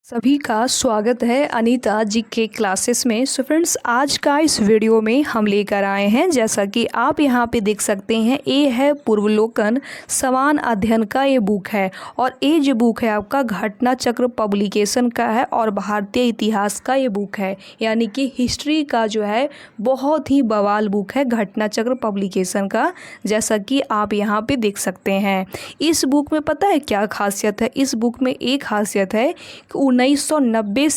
सभी का स्वागत है अनीता जी के क्लासेस में। सो फ्रेंड्स, आज का इस वीडियो में हम लेकर आए हैं, जैसा कि आप यहाँ पे देख सकते हैं, ये है पूर्वावलोकन समान अध्ययन का ये बुक है। और ये जो बुक है आपका घटना चक्र पब्लिकेशन का है और भारतीय इतिहास का ये बुक है, यानी कि हिस्ट्री का जो है बहुत ही बवाल बुक है घटना चक्र पब्लिकेशन का, जैसा कि आप यहाँ पे देख सकते हैं। इस बुक में पता है क्या खासियत है? इस बुक में एक खासियत है कि 1990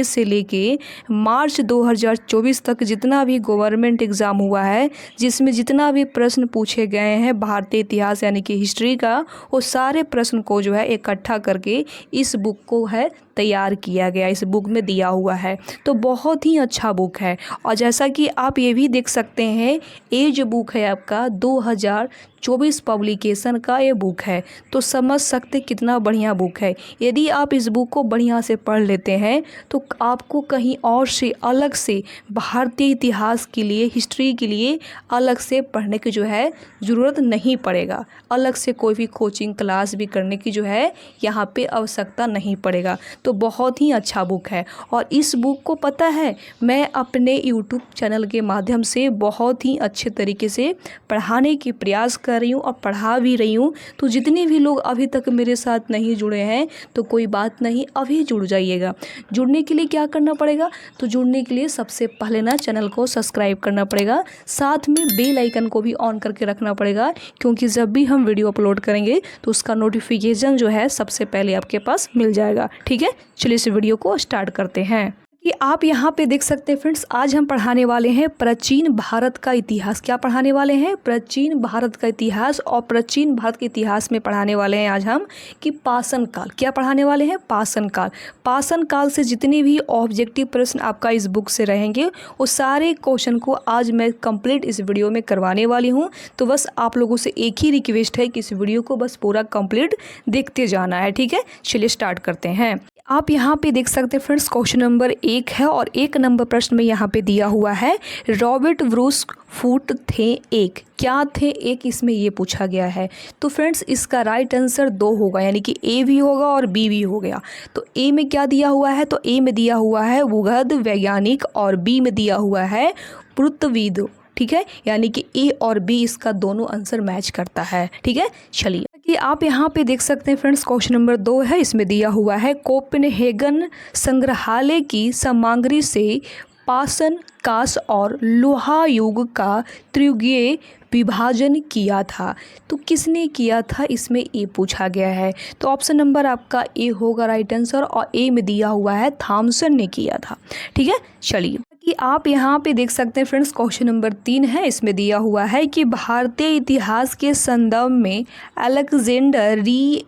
से लेके मार्च 2024 तक जितना भी गवर्नमेंट एग्ज़ाम हुआ है, जिसमें जितना भी प्रश्न पूछे गए हैं भारतीय इतिहास यानी कि हिस्ट्री का, वो सारे प्रश्न को जो है इकट्ठा करके इस बुक को है तैयार किया गया, इस बुक में दिया हुआ है। तो बहुत ही अच्छा बुक है। और जैसा कि आप ये भी देख सकते हैं, ये जो बुक है आपका 2024 पब्लिकेशन का ये बुक है, तो समझ सकते कितना बढ़िया बुक है। यदि आप इस बुक को बढ़िया से पढ़ लेते हैं तो आपको कहीं और से अलग से भारतीय इतिहास के लिए, हिस्ट्री के लिए अलग से पढ़ने की जो है ज़रूरत नहीं पड़ेगा। अलग से कोई भी कोचिंग क्लास भी करने की जो है यहाँ पे आवश्यकता नहीं पड़ेगा। तो बहुत ही अच्छा बुक है। और इस बुक को पता है, मैं अपने यूट्यूब चैनल के माध्यम से बहुत ही अच्छे तरीके से पढ़ाने की प्रयास कर रही हूँ और पढ़ा भी रही हूँ। तो जितने भी लोग अभी तक मेरे साथ नहीं जुड़े हैं तो कोई बात नहीं, अभी जुड़ जाइएगा। जुड़ने के लिए क्या करना पड़ेगा? तो जुड़ने के लिए सबसे पहले ना चैनल को सब्सक्राइब करना पड़ेगा, साथ में बेल आइकन को भी ऑन करके रखना पड़ेगा, क्योंकि जब भी हम वीडियो अपलोड करेंगे तो उसका नोटिफिकेशन जो है सबसे पहले आपके पास मिल जाएगा। ठीक है, चलिए इस वीडियो को स्टार्ट करते हैं। कि आप यहाँ पे देख सकते हैं फ्रेंड्स, आज हम पढ़ाने वाले हैं प्राचीन भारत का इतिहास। क्या पढ़ाने वाले हैं? प्राचीन भारत का इतिहास। और प्राचीन भारत के इतिहास में पढ़ाने वाले हैं आज हम कि पाषाण काल। क्या पढ़ाने वाले हैं? पाषाण काल। पाषाण काल से जितने भी ऑब्जेक्टिव प्रश्न आपका इस बुक से रहेंगे, वो सारे क्वेश्चन को आज मैं कंप्लीट इस वीडियो में करवाने वाली हूँ। तो बस आप लोगों से एक ही रिक्वेस्ट है कि इस वीडियो को बस पूरा कंप्लीट देखते जाना है। ठीक है, चलिए स्टार्ट करते हैं। आप यहाँ पे देख सकते हैं फ्रेंड्स, क्वेश्चन नंबर 1 है और 1 नंबर प्रश्न में यहाँ पे दिया हुआ है, रॉबर्ट ब्रूस फूट थे एक। क्या थे एक, इसमें ये पूछा गया है। तो फ्रेंड्स, इसका राइट आंसर 2 होगा, यानी कि ए भी होगा और बी भी हो गया। तो ए में क्या दिया हुआ है? तो ए में दिया हुआ है भूगर्भ वैज्ञानिक और बी में दिया हुआ है पुरातत्वविद। ठीक है, यानी कि ए और बी इसका दोनों आंसर मैच करता है। ठीक है, चलिए कि आप यहाँ पे देख सकते हैं फ्रेंड्स, क्वेश्चन नंबर 2 है, इसमें दिया हुआ है कोपेनहेगन संग्रहालय की सामग्री से पाषाण, कांस्य और लोहा युग का त्रियुगीय विभाजन किया था। तो किसने किया था, इसमें ए पूछा गया है। तो ऑप्शन नंबर आपका ए होगा राइट आंसर, और ए में दिया हुआ है थॉमसन ने किया था। ठीक है, चलिए कि आप यहाँ पे देख सकते हैं फ्रेंड्स, क्वेश्चन नंबर 3 है, इसमें दिया हुआ है कि भारतीय इतिहास के संदर्भ में अलेक्जेंडर री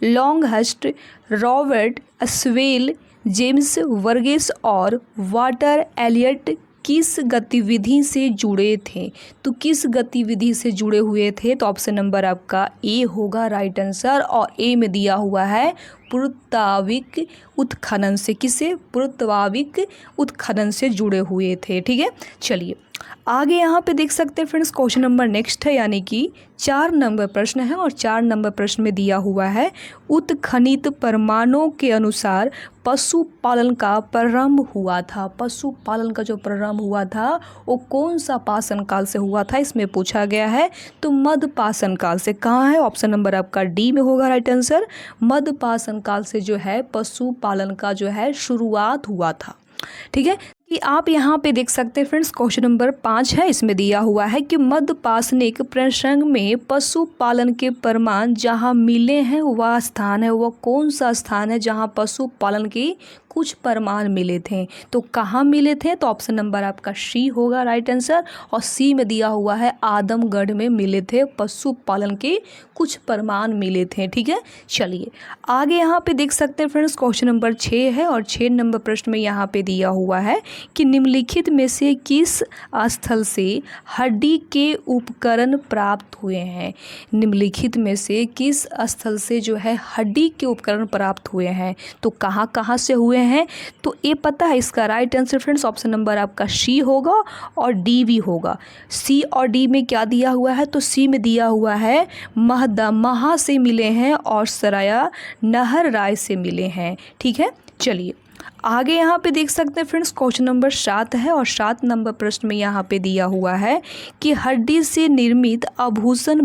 लॉन्गहस्ट, रॉबर्ट स्वेल, जेम्स वर्गेस और वाटर एलियट किस गतिविधि से जुड़े थे? तो किस गतिविधि से जुड़े हुए थे? तो ऑप्शन नंबर आपका ए होगा राइट आंसर, और ए में दिया हुआ है पुरातात्विक उत्खनन से। किसे? पुरातात्विक उत्खनन से जुड़े हुए थे। ठीक है, चलिए आगे यहाँ पे देख सकते हैं फ्रेंड्स, क्वेश्चन नंबर नेक्स्ट है, यानी कि 4 नंबर प्रश्न है और 4 नंबर प्रश्न में दिया हुआ है, उत्खनित प्रमाणों के अनुसार पशुपालन का प्रारंभ हुआ था। पशुपालन का जो प्रारंभ हुआ था वो कौन सा पाषाण काल से हुआ था, इसमें पूछा गया है। तो मध्य पाषाण काल से। कहाँ है? ऑप्शन नंबर आपका डी में होगा राइट आंसर। मध्य पाषाण काल से जो है पशुपालन का जो है शुरुआत हुआ था। ठीक है, कि आप यहाँ पे देख सकते हैं फ्रेंड्स, क्वेश्चन नंबर 5 है, इसमें दिया हुआ है कि मध्य पाषाणिक प्रसंग में पशुपालन के प्रमाण जहाँ मिले हैं वह स्थान है, वह कौन सा स्थान है जहाँ पशुपालन के कुछ प्रमाण मिले थे? तो कहाँ मिले थे? तो ऑप्शन नंबर आपका सी होगा राइट आंसर, और सी में दिया हुआ है आदमगढ़ में मिले थे, पशुपालन के कुछ प्रमाण मिले थे। ठीक है, चलिए आगे यहाँ पे देख सकते हैं फ्रेंड्स, क्वेश्चन नंबर 6 है और 6 नंबर प्रश्न में यहाँ पे दिया हुआ है कि निम्नलिखित में से किस स्थल से हड्डी के उपकरण प्राप्त हुए हैं? निम्नलिखित में से किस स्थल से जो है हड्डी के उपकरण प्राप्त हुए हैं? तो कहाँ कहाँ से हुए हैं। तो ये पता है इसका right answer friends option number आपका सी होगा और डी भी होगा। सी और डी में क्या दिया हुआ है, तो सी में दिया हुआ है महदमहा से मिले हैं और सराया नहर राय से मिले हैं। ठीक है, चलिए आगे यहाँ पे देख सकते हैं फ्रेंड्स क्वेश्चन नंबर 7 है और 7 नंबर प्रश्न में यहाँ पे दिया हुआ है कि हड्डी से निर्मित आभूषण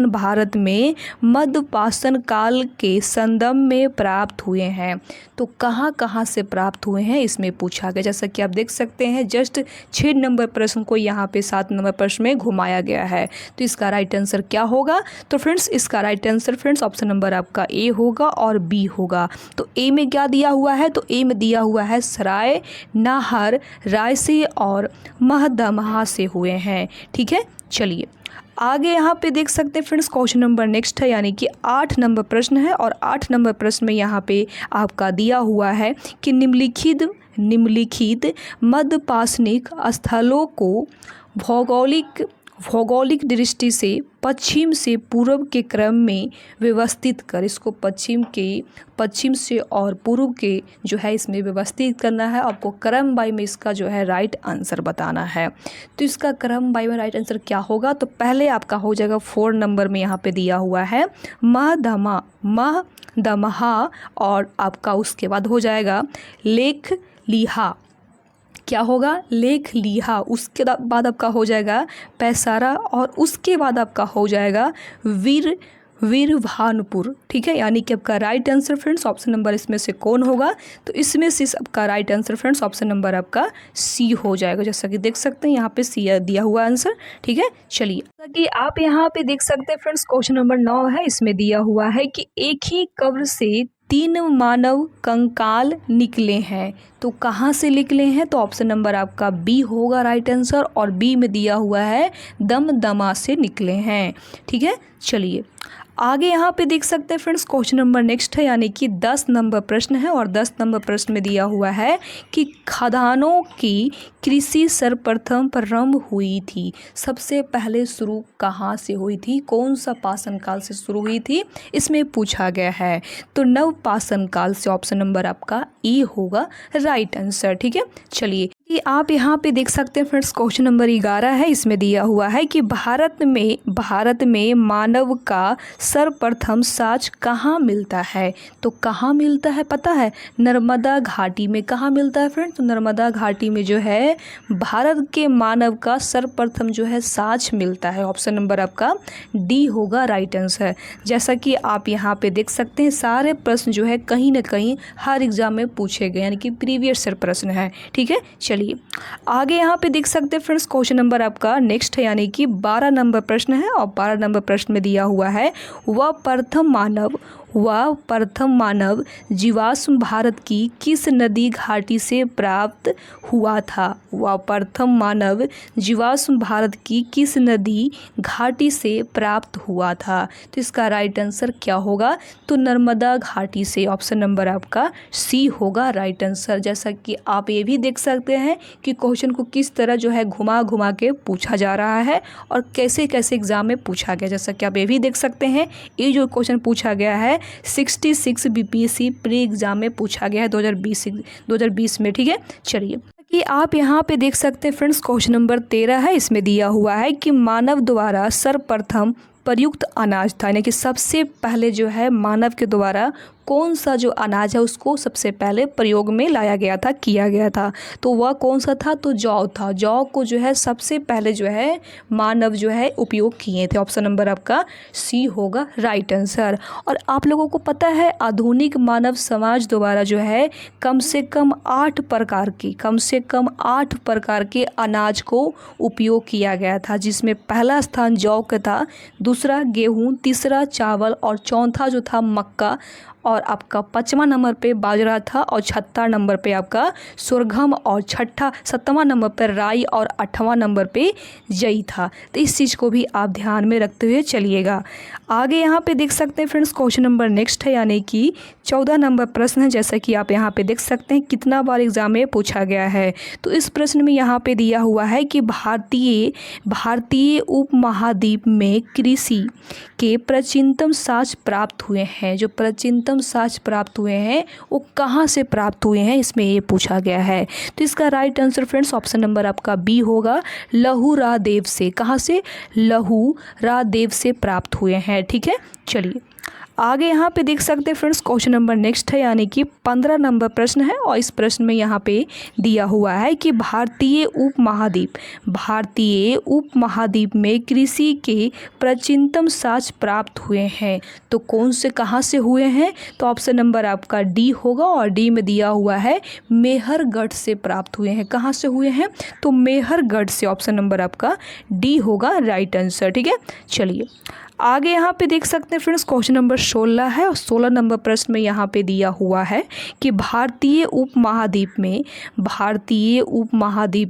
भारत में मध्यपाषाण काल के संदर्भ में प्राप्त हुए हैं। तो कहाँ कहाँ से प्राप्त हुए हैं इसमें पूछा गया। जैसा कि आप देख सकते हैं जस्ट 6 नंबर प्रश्न को यहाँ पे 7 नंबर प्रश्न में घुमाया गया है। तो इसका राइट आंसर क्या होगा, तो फ्रेंड्स इसका right answer friends option number आपका ए होगा और बी होगा। तो ए में क्या दिया हुआ है, तो ए में दिया हुआ है सराय नाहर राय से और महदमहा से हुए हैं। ठीक है, चलिए आगे यहाँ पे देख सकते हैं फ्रेंड्स क्वेश्चन नंबर नेक्स्ट है, यानी कि 8 नंबर प्रश्न है और 8 नंबर प्रश्न में यहाँ पे आपका दिया हुआ है कि निम्नलिखित मध्यपाषाणिक स्थलों को भौगोलिक दृष्टि से पश्चिम से पूर्व के क्रम में व्यवस्थित कर। इसको पश्चिम से और पूर्व के जो है इसमें व्यवस्थित करना है। आपको क्रम बाई में इसका जो है राइट आंसर बताना है। तो इसका क्रम बाई में राइट आंसर क्या होगा, तो पहले आपका हो जाएगा 4 नंबर में यहाँ पे दिया हुआ है महदमहा और आपका उसके बाद हो जाएगा लेख लिहा। क्या होगा, लेख लिहा। उसके बाद आपका हो जाएगा पैसारा और उसके बाद आपका हो जाएगा वीरभानुपुर। ठीक है, यानी कि आपका right answer friends option number इसमें से कौन होगा, तो इसमें से आपका right answer friends option number आपका सी हो जाएगा। जैसा कि देख सकते हैं यहाँ पे सी दिया हुआ आंसर। ठीक है, चलिए कि आप यहाँ पे देख सकते हैं फ्रेंड्स क्वेश्चन नंबर 9 है। इसमें दिया हुआ है कि एक ही कब्र से 3 मानव कंकाल निकले हैं। तो कहाँ से निकले हैं, तो ऑप्शन नंबर आपका बी होगा राइट आंसर और बी में दिया हुआ है दमदमा से निकले हैं। ठीक है, चलिए आगे यहाँ पे देख सकते हैं फ्रेंड्स क्वेश्चन नंबर नेक्स्ट है, यानी कि 10 नंबर प्रश्न है और 10 नंबर प्रश्न में दिया हुआ है कि खदानों की कृषि सर्वप्रथम प्रारंभ हुई थी। सबसे पहले शुरू कहाँ से हुई थी, कौन सा पाषाण काल से शुरू हुई थी, इसमें पूछा गया है। तो नवपाषाण काल से ऑप्शन नंबर आपका ए होगा राइट आंसर। ठीक है, चलिए कि आप यहाँ पे देख सकते हैं फ्रेंड्स क्वेश्चन नंबर 11 है। इसमें दिया हुआ है कि भारत में मानव का सर्वप्रथम साक्ष्य कहाँ मिलता है। तो कहाँ मिलता है पता है, नर्मदा घाटी में। कहाँ मिलता है फ्रेंड्स, तो नर्मदा घाटी में जो है भारत के मानव का सर्वप्रथम जो है साक्ष्य मिलता है। ऑप्शन नंबर आपका डी होगा राइट आंसर। जैसा कि आप यहाँ पे देख सकते हैं सारे प्रश्न जो है कहीं ना कहीं हर एग्जाम में पूछे गए, यानी कि प्रीवियस ईयर प्रश्न है। ठीक है, चलिए आगे यहाँ पे देख सकते हैं फ्रेंड्स क्वेश्चन नंबर आपका नेक्स्ट है, यानी कि 12 नंबर प्रश्न है और 12 नंबर प्रश्न में दिया हुआ है वह प्रथम मानव जीवाश्म भारत की किस नदी घाटी से प्राप्त हुआ था। वह प्रथम मानव जीवाश्म भारत की किस नदी घाटी से प्राप्त हुआ था। तो इसका राइट आंसर क्या होगा, तो नर्मदा घाटी से। ऑप्शन नंबर आपका सी होगा राइट आंसर। जैसा कि आप ये भी देख सकते हैं कि क्वेश्चन को किस तरह जो है घुमा घुमा के पूछा जा रहा है और कैसे कैसे एग्जाम में पूछा गया। जैसा कि आप ये भी देख सकते हैं ये जो क्वेश्चन पूछा गया है 66 बीपीएससी प्री एग्जाम में पूछा गया है 2020 में। ठीक है, चलिए कि आप यहाँ पे देख सकते हैं फ्रेंड्स क्वेश्चन नंबर 13 है। इसमें दिया हुआ है कि मानव द्वारा सर्वप्रथम प्रयुक्त अनाज था, यानी कि सबसे पहले जो है मानव के द्वारा कौन सा जो अनाज है उसको सबसे पहले प्रयोग में लाया गया था, किया गया था। तो वह कौन सा था, तो जौ था। जौ को जो है सबसे पहले जो है मानव जो है उपयोग किए थे। ऑप्शन नंबर आपका सी होगा राइट आंसर। और आप लोगों को पता है आधुनिक मानव समाज द्वारा जो है कम से कम 8 प्रकार के अनाज को उपयोग किया गया था, जिसमें पहला स्थान जौ का था, दूसरा गेहूँ, तीसरा चावल और चौथा जो था मक्का और आपका 5वां नंबर पे बाजरा था और 6वां नंबर पे आपका सुरगम और 7वां नंबर पर राई और 8वां नंबर पे जई था। तो इस चीज़ को भी आप ध्यान में रखते हुए चलिएगा। आगे यहाँ पे देख सकते हैं फ्रेंड्स क्वेश्चन नंबर नेक्स्ट है, यानी कि 14 नंबर प्रश्न है। जैसा कि आप यहाँ पे देख सकते हैं कितना बार एग्जाम में पूछा गया है। तो इस प्रश्न में यहाँ पे दिया हुआ है कि भारतीय उपमहाद्वीप में कृषि कृषि के प्राचीनतम साक्ष्य प्राप्त हुए हैं। जो प्राचीनतम साक्ष्य प्राप्त हुए हैं वो कहाँ से प्राप्त हुए हैं, इसमें ये पूछा गया है। तो इसका right answer friends option number आपका बी होगा, लहुरादेव से। कहाँ से? लहुरादेव से प्राप्त हुए हैं। ठीक है, चलिए आगे यहाँ पे देख सकते हैं फ्रेंड्स, क्वेश्चन नंबर नेक्स्ट है, यानी कि 15 नंबर प्रश्न है। और इस प्रश्न में यहाँ पे दिया हुआ है कि भारतीय उपमहाद्वीप में कृषि के प्राचीनतम साक्ष्य प्राप्त हुए हैं। तो कौन से कहाँ से हुए हैं? तो ऑप्शन नंबर आपका डी होगा, और डी में दिया हुआ है मेहरगढ़ से प्राप्त हुए हैं। कहाँ से हुए हैं? तो मेहरगढ़ से। ऑप्शन नंबर आपका डी होगा राइट आंसर। ठीक है, चलिए आगे यहाँ पे देख सकते हैं फ्रेंड्स, क्वेश्चन नंबर 16 है। और 16 नंबर प्रश्न में यहाँ पे दिया हुआ है कि भारतीय उपमहाद्वीप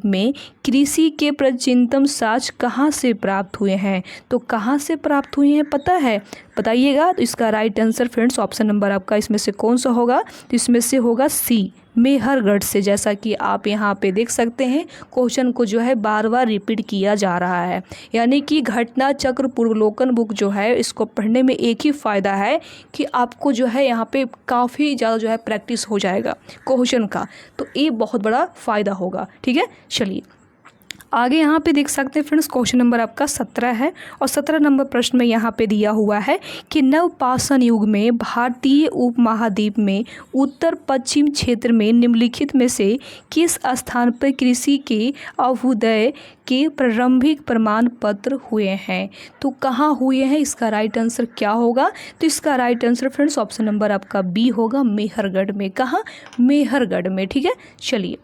में कृषि के प्राचीनतम साक्ष्य कहाँ से प्राप्त हुए हैं। तो कहाँ से प्राप्त हुए हैं पता है? बताइएगा। तो इसका right answer friends option number आपका इसमें से कौन सा होगा? तो इसमें से होगा सी, मेहरगढ़ से। जैसा कि आप यहाँ पे देख सकते हैं, क्वेश्चन को जो है बार बार रिपीट किया जा रहा है। यानी कि घटना चक्र पूर्वावलोकन बुक जो है, इसको पढ़ने में एक ही फ़ायदा है कि आपको जो है यहाँ पे काफ़ी ज़्यादा जो है प्रैक्टिस हो जाएगा क्वेश्चन का। तो ये बहुत बड़ा फ़ायदा होगा। ठीक है, चलिए आगे यहाँ पे देख सकते हैं फ्रेंड्स, क्वेश्चन नंबर आपका 17 है। और 17 नंबर प्रश्न में यहाँ पे दिया हुआ है कि नवपाषाण युग में भारतीय उपमहाद्वीप में उत्तर पश्चिम क्षेत्र में निम्नलिखित में से किस स्थान पर कृषि के अभ्युदय के प्रारंभिक प्रमाण पत्र हुए हैं। तो कहाँ हुए हैं, इसका राइट आंसर क्या होगा? तो इसका right answer friends option number आपका बी होगा, मेहरगढ़ में। कहाँ? मेहरगढ़ में। ठीक है, चलिए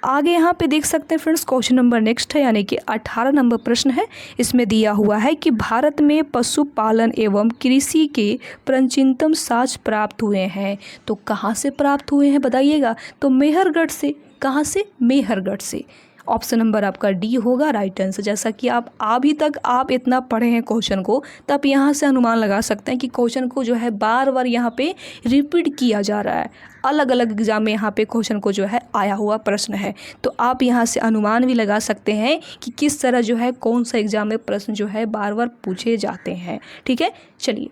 आगे यहाँ पे देख सकते हैं फ्रेंड्स, क्वेश्चन नंबर नेक्स्ट है, यानी कि 18 नंबर प्रश्न है। इसमें दिया हुआ है कि भारत में पशुपालन एवं कृषि के प्राचीनतम साक्ष्य प्राप्त हुए हैं। तो कहाँ से प्राप्त हुए हैं बताइएगा? तो मेहरगढ़ से। कहाँ से? मेहरगढ़ से। ऑप्शन नंबर आपका डी होगा राइट आंसर। जैसा कि अभी तक आप इतना पढ़े हैं क्वेश्चन को, तो आप यहाँ से अनुमान लगा सकते हैं कि क्वेश्चन को जो है बार बार यहाँ पे रिपीट किया जा रहा है। अलग अलग एग्जाम में यहाँ पे क्वेश्चन को जो है आया हुआ प्रश्न है। तो आप यहाँ से अनुमान भी लगा सकते हैं कि किस तरह जो है कौन सा एग्जाम में प्रश्न जो है बार बार पूछे जाते हैं। ठीक है, चलिए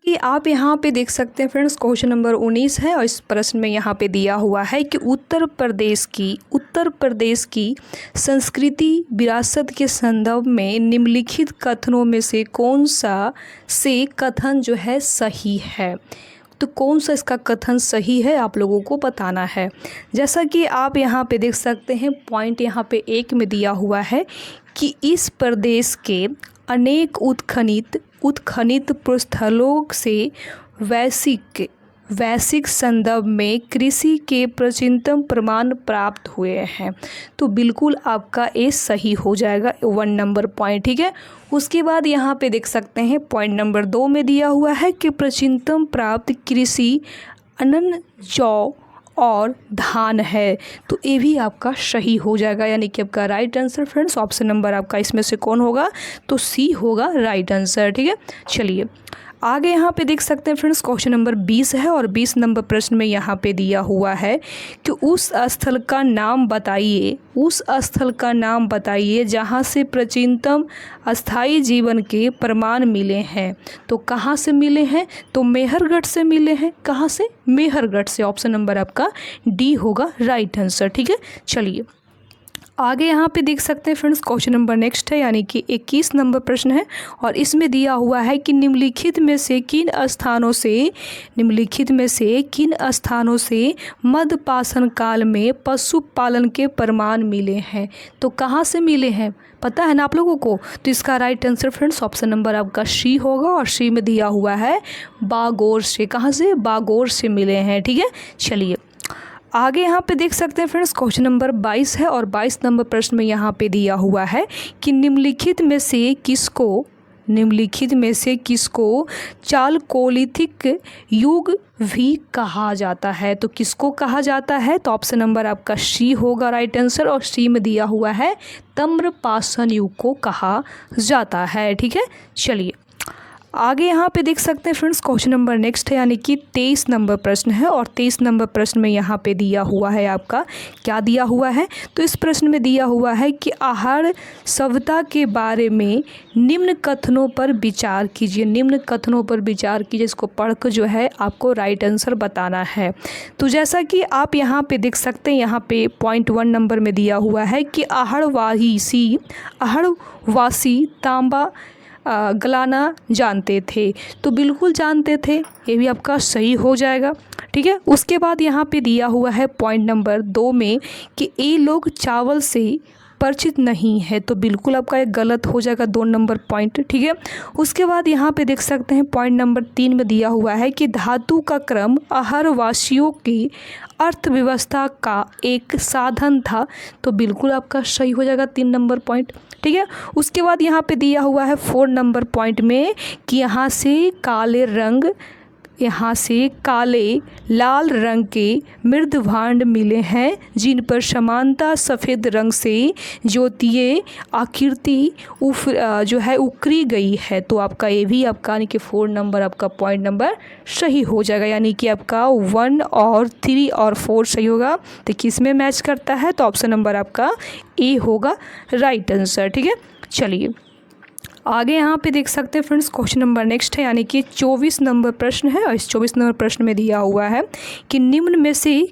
कि आप यहाँ पे देख सकते हैं फ्रेंड्स, क्वेश्चन नंबर 19 है। और इस प्रश्न में यहाँ पे दिया हुआ है कि उत्तर प्रदेश की संस्कृति विरासत के संदर्भ में निम्नलिखित कथनों में से कौन सा से कथन जो है सही है। तो कौन सा इसका कथन सही है आप लोगों को बताना है। जैसा कि आप यहाँ पे देख सकते हैं, पॉइंट यहाँ पे 1 में दिया हुआ है कि इस प्रदेश के अनेक उत्खनित स्थलों से वैश्विक संदर्भ में कृषि के प्राचीनतम प्रमाण प्राप्त हुए हैं। तो बिल्कुल आपका ए सही हो जाएगा, 1 नंबर पॉइंट। ठीक है, उसके बाद यहाँ पे देख सकते हैं पॉइंट नंबर 2 में दिया हुआ है कि प्राचीनतम प्राप्त कृषि अन्न, जौ और धान है। तो ये भी आपका सही हो जाएगा, यानी कि आपका right answer friends option number आपका इसमें से कौन होगा? तो सी होगा राइट आंसर। ठीक है, चलिए आगे यहाँ पे देख सकते हैं फ्रेंड्स, क्वेश्चन नंबर 20 है। और 20 नंबर प्रश्न में यहाँ पे दिया हुआ है कि उस स्थल का नाम बताइए जहाँ से प्राचीनतम अस्थायी जीवन के प्रमाण मिले हैं। तो कहाँ से मिले हैं? तो मेहरगढ़ से मिले हैं। कहाँ से? मेहरगढ़ से। ऑप्शन नंबर आपका डी होगा राइट आंसर। ठीक है, चलिए आगे यहाँ पे देख सकते हैं फ्रेंड्स, क्वेश्चन नंबर नेक्स्ट है, यानी कि 21 नंबर प्रश्न है। और इसमें दिया हुआ है कि निम्नलिखित में से किन स्थानों से मध्यपाषाण काल में पशुपालन के प्रमाण मिले हैं। तो कहाँ से मिले हैं पता है ना आप लोगों को? तो इसका right answer friends option number आपका सी होगा। और सी में दिया हुआ है बागोर से। कहाँ से? बागोर से मिले हैं। ठीक है, चलिए आगे यहाँ पे देख सकते हैं फ्रेंड्स, क्वेश्चन नंबर 22 है। और 22 नंबर प्रश्न में यहाँ पे दिया हुआ है कि निम्नलिखित में से किसको चालकोलिथिक युग भी कहा जाता है। तो किसको कहा जाता है? तो ऑप्शन नंबर आपका सी होगा राइट आंसर। और सी में दिया हुआ है ताम्रपाषाण युग को कहा जाता है। ठीक है, चलिए आगे यहाँ पे देख सकते हैं फ्रेंड्स क्वेश्चन नंबर नेक्स्ट है, यानी कि 23 नंबर प्रश्न है। और 23 नंबर प्रश्न में यहाँ पे दिया हुआ है आपका, क्या दिया हुआ है, तो इस प्रश्न में दिया हुआ है कि आहार सभ्यता के बारे में निम्न कथनों पर विचार कीजिए। निम्न कथनों पर विचार कीजिए, इसको पढ़कर जो है आपको राइट आंसर बताना है। तो जैसा कि आप यहाँ पे देख सकते हैं, यहाँ पे पॉइंट 1 नंबर में दिया हुआ है कि आहड़वासी तांबा गलाना जानते थे। तो बिल्कुल जानते थे, ये भी आपका सही हो जाएगा। ठीक है, उसके बाद यहाँ पे दिया हुआ है पॉइंट नंबर 2 में कि ये लोग चावल से परिचित नहीं है। तो बिल्कुल आपका एक गलत हो जाएगा 2 नंबर पॉइंट। ठीक है, उसके बाद यहाँ पे देख सकते हैं पॉइंट नंबर 3 में दिया हुआ है कि धातु का क्रम आहरवासियों की अर्थव्यवस्था का एक साधन था। तो बिल्कुल आपका सही हो जाएगा 3 नंबर पॉइंट। ठीक है, उसके बाद यहाँ पे दिया हुआ है 4 नंबर पॉइंट में कि यहाँ से काले लाल रंग के मृद भांड मिले हैं, जिन पर समानता सफ़ेद रंग से ज्योतीय आकृति जो है उकरी गई है। तो आपका ये भी आपका यानी कि 4 नंबर आपका पॉइंट नंबर सही हो जाएगा, यानी कि आपका 1 और 3 और 4 सही होगा। तो किस में मैच करता है, तो ऑप्शन नंबर आपका ए होगा राइट आंसर। ठीक है, चलिए आगे यहाँ पे देख सकते हैं फ्रेंड्स क्वेश्चन नंबर नेक्स्ट है, यानी कि 24 नंबर प्रश्न है। और इस 24 नंबर प्रश्न में दिया हुआ है कि निम्न में से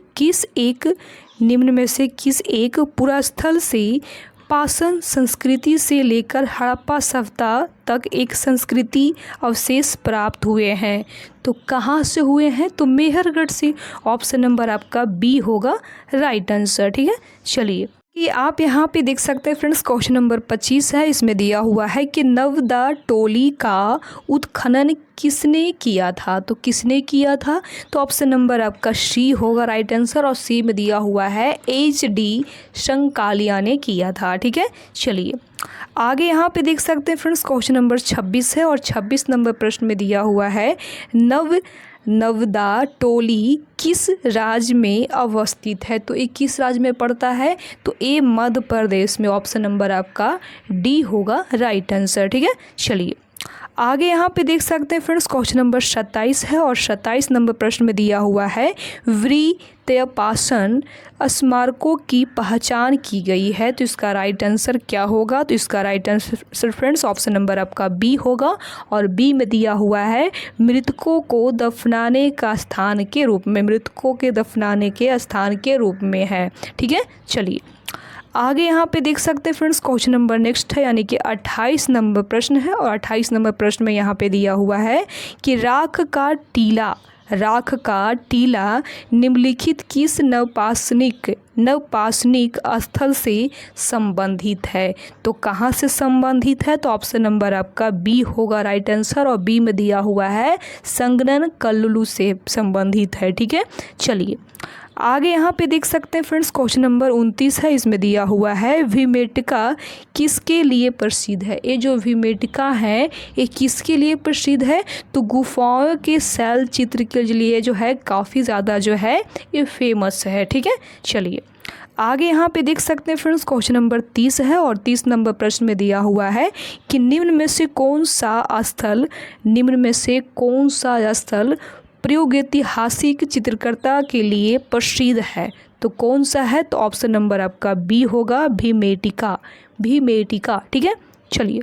किस एक पुरास्थल से पाषाण संस्कृति से लेकर हड़प्पा सभ्यता तक एक संस्कृति अवशेष प्राप्त हुए हैं। तो कहाँ से हुए हैं, तो मेहरगढ़ से। ऑप्शन नंबर आपका बी होगा राइट आंसर। ठीक है, चलिए कि आप यहाँ पे देख सकते हैं फ्रेंड्स क्वेश्चन नंबर 25 है। इसमें दिया हुआ है कि नवदा टोली का उत्खनन किसने किया था। तो किसने किया था, तो ऑप्शन नंबर आपका सी होगा राइट आंसर। और सी में दिया हुआ है HD शंकालिया ने किया था। ठीक है, चलिए आगे यहाँ पे देख सकते हैं फ्रेंड्स क्वेश्चन नंबर 26 है। और 26 नंबर प्रश्न में दिया हुआ है नवदा टोली किस राज्य में अवस्थित है। तो ये किस राज्य में पड़ता है, तो ये मध्य प्रदेश में। ऑप्शन नंबर आपका डी होगा राइट आंसर। ठीक है, चलिए आगे यहाँ पे देख सकते हैं फ्रेंड्स क्वेश्चन नंबर 27 है। और 27 नंबर प्रश्न में दिया हुआ है व्रीतपाषाण स्मारकों की पहचान की गई है। तो इसका राइट आंसर क्या होगा, तो इसका right answer friends option number आपका बी होगा। और बी में दिया हुआ है मृतकों को दफनाने का स्थान के रूप में, मृतकों के दफनाने के स्थान के रूप में है। ठीक है, चलिए आगे यहाँ पे देख सकते हैं फ्रेंड्स क्वेश्चन नंबर नेक्स्ट है, यानी कि 28 नंबर प्रश्न है। और 28 नंबर प्रश्न में यहाँ पे दिया हुआ है कि राख का टीला निम्नलिखित किस नवपाषाणिक स्थल से संबंधित है। तो कहाँ से संबंधित है, तो ऑप्शन नंबर आपका बी होगा राइट आंसर। और बी में दिया हुआ है संगनन कल्लू से संबंधित है। ठीक है, चलिए आगे यहाँ पे देख सकते हैं फ्रेंड्स क्वेश्चन नंबर 29 है। इसमें दिया हुआ है भीमबेटका किसके लिए प्रसिद्ध है। ये जो भीमबेटका है ये किसके लिए प्रसिद्ध है, तो गुफाओं के शैल चित्र के लिए जो है काफ़ी ज़्यादा जो है ये फेमस है। ठीक है, चलिए आगे यहाँ पे देख सकते हैं फ्रेंड्स क्वेश्चन नंबर 30 है। और 30 नंबर प्रश्न में दिया हुआ है कि निम्न में से कौन सा स्थल प्रागैतिहासिक चित्रकला के लिए प्रसिद्ध है। तो कौन सा है, तो ऑप्शन नंबर आपका बी होगा भीमबेटका। ठीक है, चलिए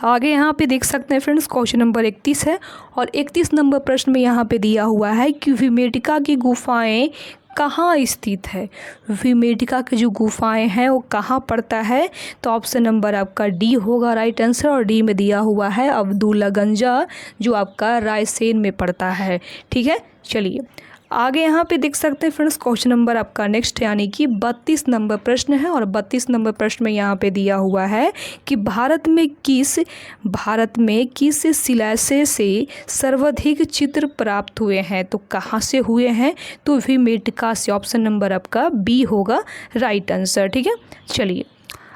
आगे यहाँ पे देख सकते हैं फ्रेंड्स क्वेश्चन नंबर 31 है। और 31 नंबर प्रश्न में यहाँ पे दिया हुआ है कि भीमबेटका की गुफाएं कहाँ स्थित है। भीमबेटका की जो गुफाएं हैं वो कहाँ पड़ता है, तो ऑप्शन नंबर आपका डी होगा राइट आंसर। और डी में दिया हुआ है अब्दुल्लागंजा, जो आपका रायसेन में पड़ता है। ठीक है, चलिए आगे यहाँ पे देख सकते हैं फ्रेंड्स क्वेश्चन नंबर आपका नेक्स्ट है, यानी कि 32 नंबर प्रश्न है। और 32 नंबर प्रश्न में यहाँ पे दिया हुआ है कि भारत में किस शिलालेख से सर्वाधिक चित्र प्राप्त हुए हैं। तो कहाँ से हुए हैं, तो भीमबेटका से। ऑप्शन नंबर आपका बी होगा राइट आंसर। ठीक है, चलिए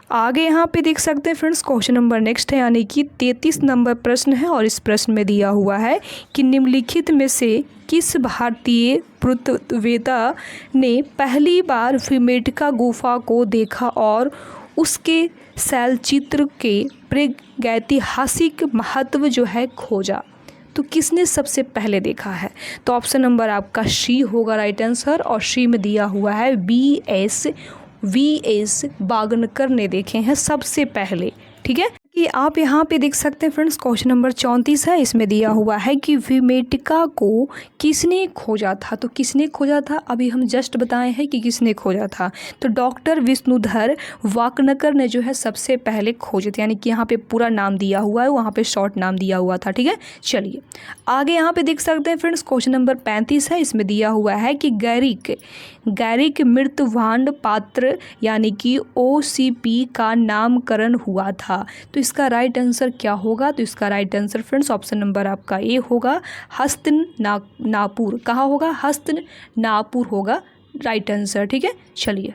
आगे यहाँ पे देख सकते हैं फ्रेंड्स क्वेश्चन नंबर नेक्स्ट है, यानी कि 33 नंबर प्रश्न है। और इस प्रश्न में दिया हुआ है कि निम्नलिखित में से किस भारतीय पुरातत्ववेत्ता ने पहली बार भीमबेटका गुफा को देखा और उसके शैलचित्र के प्रागैतिहासिक महत्व जो है खोजा। तो किसने सबसे पहले देखा है? तो ऑप्शन नंबर आपका सी होगा राइट आंसर, और सी में दिया हुआ है वी एस बागनकर ने देखे हैं सबसे पहले। ठीक है कि आप यहाँ पे देख सकते हैं फ्रेंड्स, क्वेश्चन नंबर 34 है, इसमें दिया हुआ है कि भीमबेटका को किसने खोजा था? तो किसने खोजा था अभी हम जस्ट बताए हैं कि किसने खोजा था। तो डॉक्टर विष्णुधर वाकनकर ने जो है सबसे पहले खोजे थे, यानी कि यहाँ पे पूरा नाम दिया हुआ है, वहाँ पे शॉर्ट नाम दिया हुआ था। ठीक है, चलिए आगे यहाँ पे देख सकते हैं फ्रेंड्स, क्वेश्चन नंबर 35 है, इसमें दिया हुआ है कि गैरिक मृतभांड पात्र यानी कि OCP का नामकरण हुआ था। तो इसका राइट आंसर क्या होगा? तो इसका right answer friends option number आपका ए होगा, हस्तिनापुर। कहाँ होगा? हस्तिनापुर होगा राइट आंसर। ठीक है, चलिए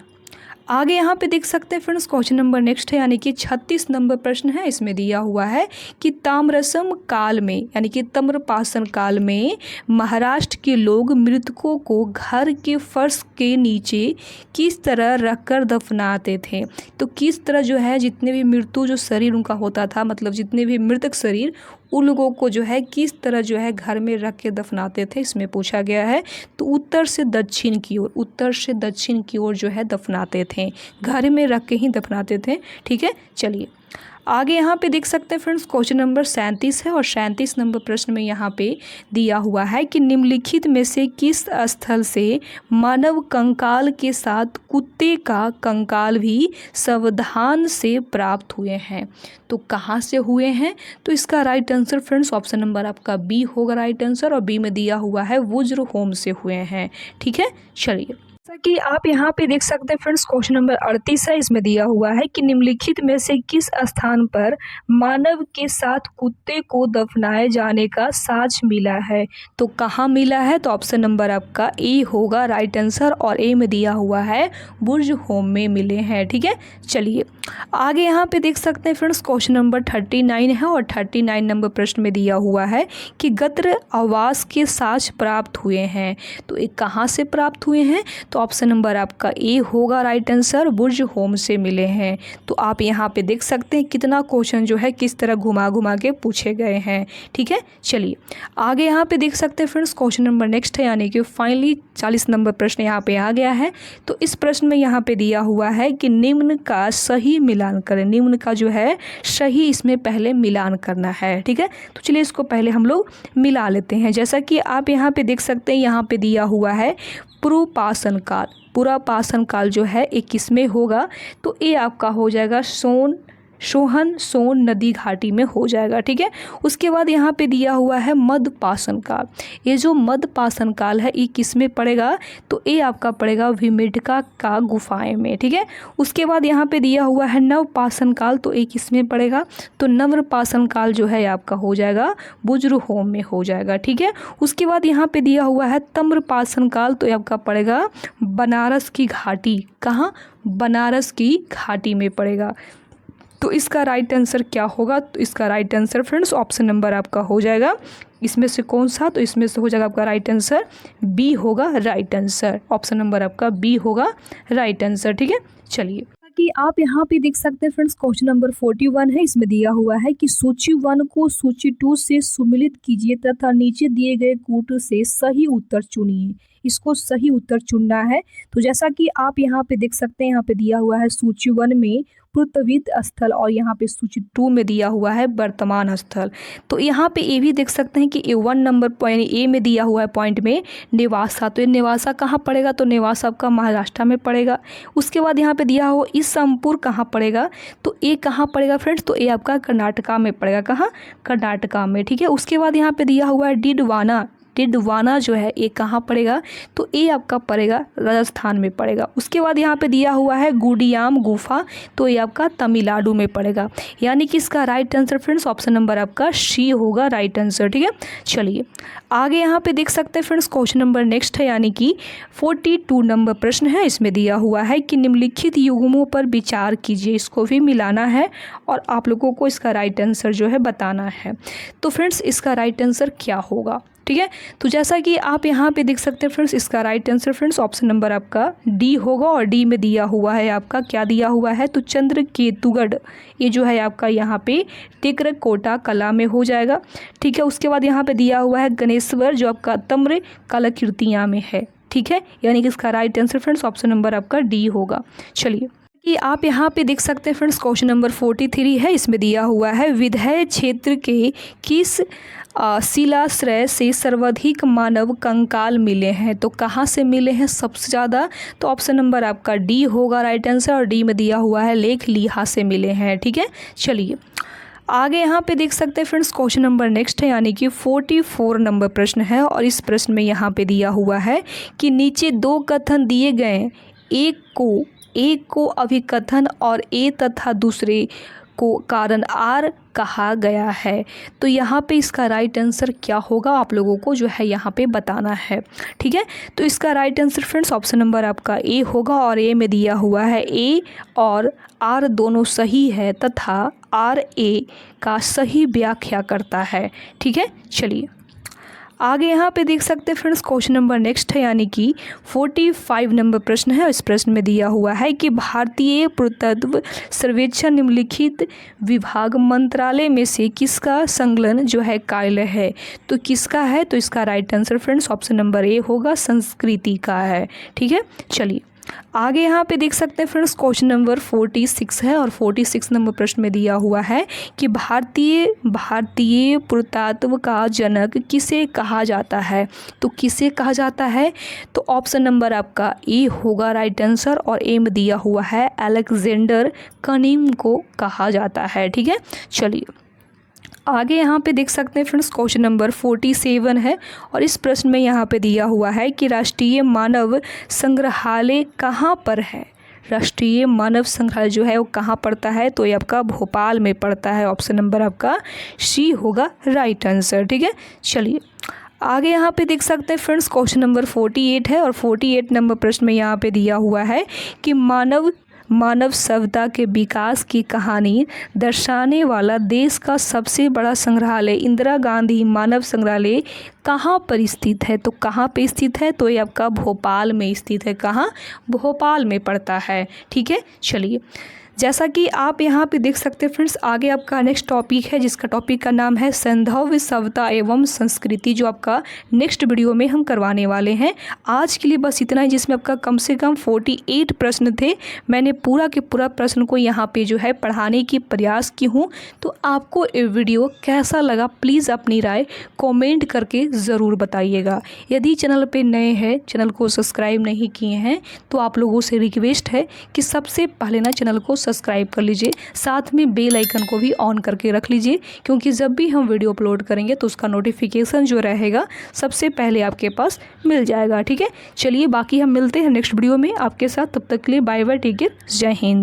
आगे यहाँ पे देख सकते हैं फ्रेंड्स, क्वेश्चन नंबर नेक्स्ट है, यानी कि 36 नंबर प्रश्न है, इसमें दिया हुआ है कि ताम्रसम काल में यानी कि ताम्रपाषाण काल में महाराष्ट्र के लोग मृतकों को घर के फर्श के नीचे किस तरह रखकर दफनाते थे। तो किस तरह जो है जितने भी मृत्यु जो शरीर उनका होता था, मतलब जितने भी मृतक शरीर, उन लोगों को जो है किस तरह जो है घर में रख के दफनाते थे, इसमें पूछा गया है। तो उत्तर से दक्षिण की ओर जो है दफनाते थे, घर में रख के ही दफनाते थे। ठीक है, चलिए आगे यहाँ पे देख सकते हैं फ्रेंड्स, क्वेश्चन नंबर 37 है, और 37 नंबर प्रश्न में यहाँ पे दिया हुआ है कि निम्नलिखित में से किस स्थल से मानव कंकाल के साथ कुत्ते का कंकाल भी सावधान से प्राप्त हुए हैं। तो कहाँ से हुए हैं? तो इसका right answer friends option number आपका बी होगा राइट आंसर, और बी में दिया हुआ है वज्रहोम से हुए हैं। ठीक है, चलिए जैसा कि आप यहाँ पे देख सकते हैं फ्रेंड्स, क्वेश्चन नंबर 38 है, इसमें दिया हुआ है कि निम्नलिखित में से किस स्थान पर मानव के साथ कुत्ते को दफनाए जाने का साक्ष मिला है। तो कहाँ मिला है? तो ऑप्शन नंबर आपका ए होगा राइट आंसर, और ए में दिया हुआ है वज्रहोम में मिले हैं। ठीक है, चलिए आगे यहाँ पे देख सकते हैं फ्रेंड्स, क्वेश्चन नंबर 39 है, और 39 नंबर प्रश्न में दिया हुआ है कि गत्र आवास के साक्ष प्राप्त हुए हैं। तो ये कहाँ से प्राप्त हुए हैं? तो ऑप्शन नंबर आपका ए होगा राइट आंसर, वज्रहोम से मिले हैं। तो आप यहाँ पे देख सकते हैं कितना क्वेश्चन जो है किस तरह घुमा घुमा के पूछे गए हैं। ठीक है, चलिए आगे यहाँ पे देख सकते हैं फ्रेंड्स, क्वेश्चन नंबर नेक्स्ट है, यानी कि फाइनली 40 नंबर प्रश्न यहाँ पे आ गया है। तो इस प्रश्न में यहाँ पे दिया हुआ है कि निम्न का सही मिलान करें। निम्न का जो है सही इसमें पहले मिलान करना है। ठीक है, तो चलिए इसको पहले हम लोग मिला लेते हैं। जैसा कि आप यहाँ पे देख सकते हैं, यहाँ पे दिया हुआ है पुरुपाषाण काल। पुरुपाषाण काल जो है ये किसमें होगा? तो ये आपका हो जाएगा सोन नदी घाटी में हो जाएगा। ठीक है, उसके बाद यहाँ पे दिया हुआ है मध्यपाषाण काल। ये जो मध्यपाषाण काल है ये किस में पड़ेगा? तो ये आपका पड़ेगा भीमबेटका का गुफाएं में। ठीक है, उसके बाद यहाँ पे दिया हुआ है नवपाषाण काल। तो ये किस में पड़ेगा? तो नवपाषाण काल जो है आपका हो जाएगा वज्रहोम में हो जाएगा। ठीक है, उसके बाद यहाँ पे दिया हुआ है ताम्रपाषाण काल। तो ये आपका पड़ेगा बनारस की घाटी। कहाँ? बनारस की घाटी में पड़ेगा। तो इसका राइट आंसर क्या होगा? तो इसका right answer friends option number आपका हो जाएगा, इसमें से कौन सा? तो इसमें से हो जाएगा आपका राइट आंसर बी होगा राइट आंसर, ऑप्शन नंबर आपका बी होगा राइट आंसर। ठीक है, चलिए कि आप यहाँ पे देख सकते हैं फ्रेंड्स, क्वेश्चन नंबर 41 है, इसमें दिया हुआ है कि सूची 1 को सूची 2 से सुमिलित कीजिए तथा नीचे दिए गए कूट से सही उत्तर चुनिए। इसको सही उत्तर चुनना है। तो जैसा कि आप यहाँ पे देख सकते हैं, यहाँ पे दिया हुआ है सूची 1 में पुरातत्विक स्थल, और यहाँ पे सूची 2 में दिया हुआ है वर्तमान स्थल। तो यहाँ पे ये भी देख सकते हैं कि A1 नंबर यानी ए में दिया हुआ है पॉइंट में नेवासा। तो ये नेवासा कहाँ पड़ेगा? तो नेवासा आपका महाराष्ट्र में पड़ेगा। उसके बाद यहाँ पे दिया हुआ ईसमपुर कहाँ पड़ेगा? तो ये कहाँ पड़ेगा फ्रेंड्स? तो ये आपका कर्नाटका में पड़ेगा। कहाँ? कर्नाटका में। ठीक है, उसके बाद यहाँ पे दिया हुआ है डिडवाना जो है ये कहाँ पड़ेगा? तो ये आपका पड़ेगा राजस्थान में पड़ेगा। उसके बाद यहाँ पे दिया हुआ है गुडियाम गुफा। तो ये आपका तमिलनाडु में पड़ेगा। यानी कि इसका right answer friends option number आपका सी होगा राइट आंसर। ठीक है, चलिए आगे यहाँ पे देख सकते हैं फ्रेंड्स, क्वेश्चन नंबर नेक्स्ट है, यानी कि 42 नंबर प्रश्न है। इसमें दिया हुआ है कि निम्नलिखित युग्मों पर विचार कीजिए। इसको भी मिलाना है और आप लोगों को इसका राइट आंसर जो है बताना है। तो फ्रेंड्स इसका राइट आंसर क्या होगा? ठीक है। तो जैसा कि आप यहाँ पे देख सकते हैं फ्रेंड्स, इसका right answer friends option number आपका डी होगा। और डी में दिया हुआ है आपका, क्या दिया हुआ है, तो चंद्रकेतुगढ़, ये जो है आपका यहाँ पे टेकरकोटा कला में हो जाएगा। ठीक है। उसके बाद यहाँ पे दिया हुआ है गणेश्वर, जो आपका तम्र कलाकृतियाँ में है। ठीक है, यानी कि इसका right answer friends option number आपका डी होगा। चलिए कि आप यहाँ पे देख सकते हैं फ्रेंड्स, क्वेश्चन नंबर 43 है। इसमें दिया हुआ है विधेय क्षेत्र के किस शिलाश्रय से सर्वाधिक मानव कंकाल मिले हैं। तो कहाँ से मिले हैं सबसे ज़्यादा, तो ऑप्शन नंबर आपका डी होगा राइट आंसर। और डी में दिया हुआ है लेख लीहा से मिले हैं। ठीक है। चलिए आगे यहाँ पे देख सकते हैं फ्रेंड्स, क्वेश्चन नंबर नेक्स्ट है, यानी कि 44 नंबर प्रश्न है। और इस प्रश्न में यहाँ पे दिया हुआ है कि नीचे दो कथन दिए गए, एक को अभिकथन और ए तथा दूसरे को कारण आर कहा गया है। तो यहाँ पे इसका राइट आंसर क्या होगा, आप लोगों को जो है यहाँ पे बताना है। ठीक है। तो इसका right answer friends option number आपका ए होगा। और ए में दिया हुआ है ए और आर दोनों सही है तथा आर ए का सही व्याख्या करता है। ठीक है। चलिए आगे यहाँ पे देख सकते हैं फ्रेंड्स, क्वेश्चन नंबर नेक्स्ट है, यानी कि 45 नंबर प्रश्न है। इस प्रश्न में दिया हुआ है कि भारतीय पुरातत्व सर्वेक्षण निम्नलिखित विभाग मंत्रालय में से किसका संलग्न जो है कार्यालय है। तो किसका है, तो इसका right answer friends option number A होगा, संस्कृति का है। ठीक है। चलिए आगे यहाँ पे देख सकते हैं फ्रेंड्स, क्वेश्चन नंबर 46 है। और 46 नंबर प्रश्न में दिया हुआ है कि भारतीय पुरातत्व का जनक किसे कहा जाता है। तो किसे कहा जाता है, तो ऑप्शन नंबर आपका ए होगा राइट आंसर। और ए में दिया हुआ है अलेक्जेंडर कनिम को कहा जाता है। ठीक है। चलिए आगे यहाँ पे देख सकते हैं फ्रेंड्स, क्वेश्चन नंबर 47 है। और इस प्रश्न में यहाँ पे दिया हुआ है कि राष्ट्रीय मानव संग्रहालय कहाँ पर है। राष्ट्रीय मानव संग्रहालय जो है वो कहाँ पड़ता है, तो ये आपका भोपाल में पड़ता है। ऑप्शन नंबर आपका सी होगा राइट आंसर। ठीक है। चलिए आगे यहाँ पे देख सकते हैं फ्रेंड्स, क्वेश्चन नंबर 48 है। और 48 नंबर प्रश्न में यहाँ पे दिया हुआ है कि मानव सभ्यता के विकास की कहानी दर्शाने वाला देश का सबसे बड़ा संग्रहालय इंदिरा गांधी मानव संग्रहालय कहाँ पर स्थित है। तो कहाँ पे स्थित है, तो ये आपका भोपाल में स्थित है। कहाँ, भोपाल में पड़ता है। ठीक है। चलिए जैसा कि आप यहाँ पे देख सकते हैं फ्रेंड्स, आगे आपका नेक्स्ट टॉपिक है, जिसका टॉपिक का नाम है संधव्य सभ्यता एवं संस्कृति, जो आपका नेक्स्ट वीडियो में हम करवाने वाले हैं। आज के लिए बस इतना ही, जिसमें आपका कम से कम 48 प्रश्न थे। मैंने पूरा के पूरा प्रश्न को यहाँ पे जो है पढ़ाने की प्रयास की हूँ। तो आपको ये वीडियो कैसा लगा, प्लीज़ अपनी राय कॉमेंट करके ज़रूर बताइएगा। यदि चैनल पर नए हैं, चैनल को सब्सक्राइब नहीं किए हैं, तो आप लोगों से रिक्वेस्ट है कि सबसे पहले ना चैनल को सब्सक्राइब कर लीजिए, साथ में बेल आइकन को भी ऑन करके रख लीजिए, क्योंकि जब भी हम वीडियो अपलोड करेंगे तो उसका नोटिफिकेशन जो रहेगा सबसे पहले आपके पास मिल जाएगा। ठीक है। चलिए बाकी हम मिलते हैं नेक्स्ट वीडियो में आपके साथ, तब तक के लिए बाय बाय, टेक केयर, जय हिंद।